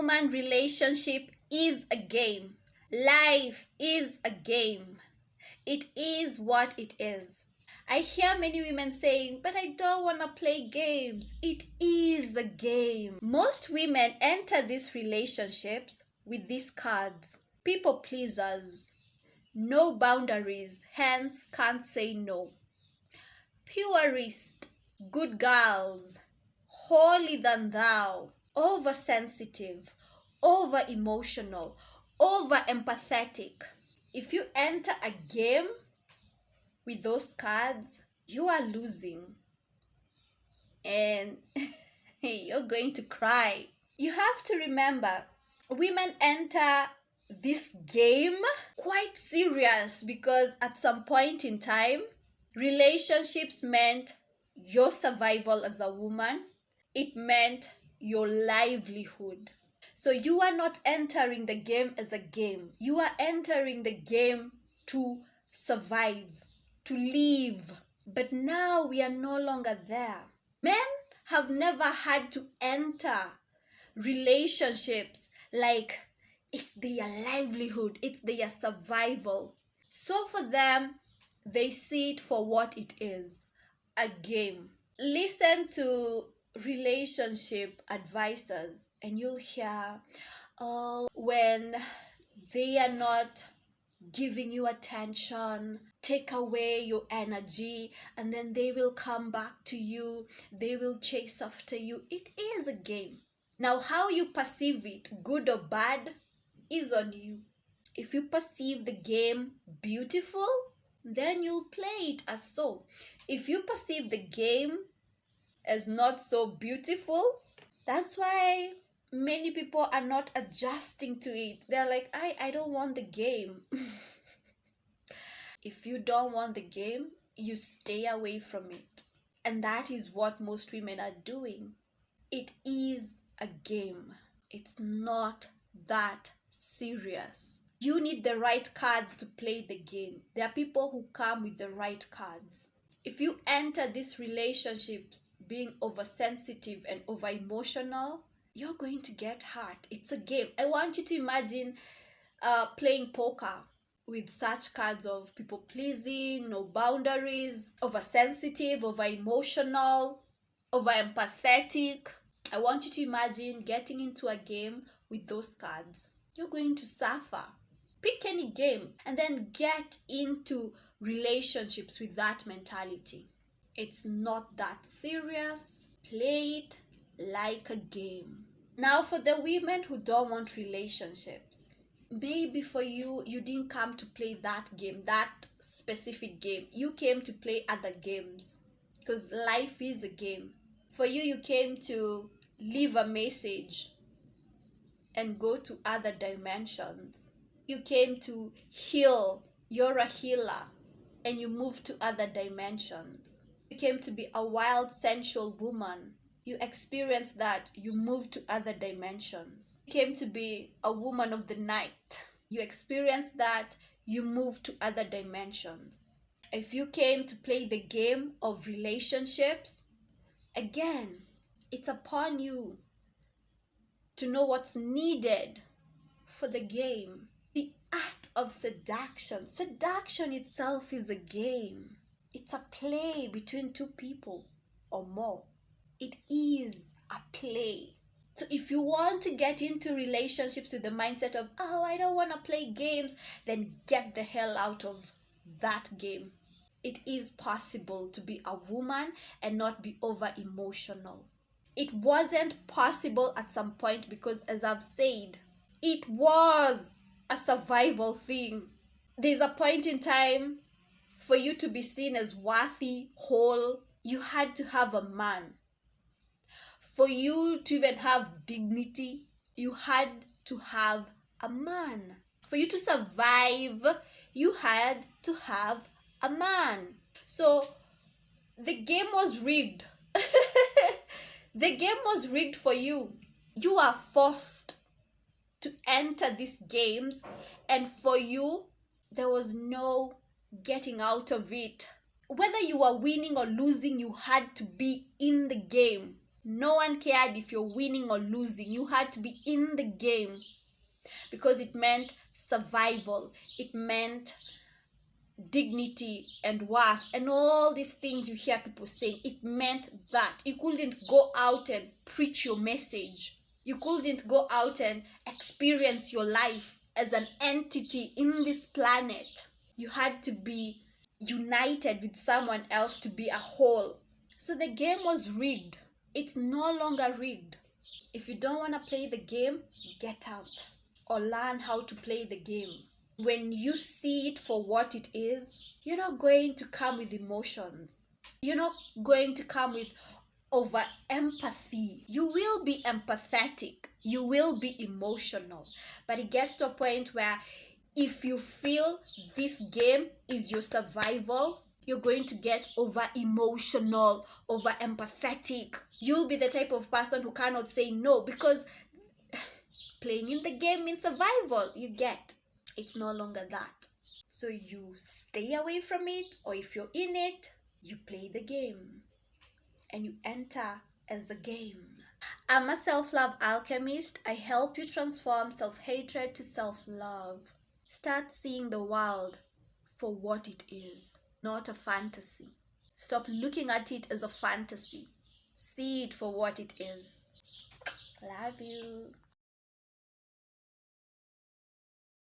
woman relationship is a game. Life is a game. It is what it is. I hear many women saying, but I don't want to play games. It is a game. Most women enter these relationships with these cards. People pleasers. No boundaries, hence can't say no. Purist, good girls, holier than thou, oversensitive, over emotional, over empathetic. If you enter a game with those cards, you are losing and you're going to cry. You have to remember, women enter this game quite serious because at some point in time, relationships meant your survival as a woman. It meant your livelihood. So you are not entering the game as a game. You are entering the game to survive, to live. But now we are no longer there. Men have never had to enter relationships like it's their livelihood, it's their survival. So for them, they see it for what it is, a game. Listen to relationship advisors and you'll hear, oh, when they are not giving you attention, take away your energy, and then they will come back to you, they will chase after you. It is a game. Now, how you perceive it, good or bad, is on you. If you perceive the game beautiful, then you'll play it as so. If you perceive the game as not so beautiful, that's why many people are not adjusting to it. They're like, I don't want the game. If you don't want the game, you stay away from it. And that is what most women are doing. It is a game. It's not that serious. You need the right cards to play the game. There are people who come with the right cards. If you enter these relationships being oversensitive and over emotional, you're going to get hurt. It's a game. I want you to imagine playing poker with such cards of people pleasing, no boundaries, oversensitive, over emotional, over empathetic. I want you to imagine getting into a game with those cards. You're going to suffer. Pick any game and then get into relationships with that mentality. It's not that serious. Play it like a game. Now, for the women who don't want relationships, maybe for you, you didn't come to play that game, that specific game. You came to play other games because life is a game. For you, you came to leave a message and go to other dimensions. You came to heal. You're a healer and you move to other dimensions. You came to be a wild, sensual woman. You experienced that. You moved to other dimensions. You came to be a woman of the night. You experienced that. You moved to other dimensions. If you came to play the game of relationships, again, it's upon you to know what's needed for the game. The art of seduction. Seduction itself is a game. It's a play between two people or more. It is a play. So if you want to get into relationships with the mindset of, oh, I don't want to play games, then get the hell out of that game. It is possible to be a woman and not be over emotional. It wasn't possible at some point because, as I've said, it was a survival thing. There's a point in time for you to be seen as worthy, whole, you had to have a man. For you to even have dignity, you had to have a man. For you to survive, you had to have a man. So the game was rigged. The game was rigged for you. You are forced to enter these games, and for you, there was no getting out of it. Whether you were winning or losing, you had to be in the game. No one cared if you're winning or losing. You had to be in the game because it meant survival. It meant dignity and worth and all these things you hear people saying. It meant that you couldn't go out and preach your message. You couldn't go out and experience your life as an entity in this planet. You had to be united with someone else to be a whole. So the game was rigged. It's no longer rigged. If you don't want to play the game, get out or learn how to play the game. When you see it for what it is, you're not going to come with emotions. You're not going to come with over empathy. You will be empathetic. You will be emotional. But it gets to a point where if you feel this game is your survival, you're going to get over emotional, over empathetic. You'll be the type of person who cannot say no because playing in the game means survival. You get. It's no longer that. So you stay away from it, or if you're in it, you play the game and you enter as a game. I'm a self-love alchemist. I help you transform self-hatred to self-love. Start seeing the world for what it is, not a fantasy. Stop looking at it as a fantasy. See it for what it is. Love you.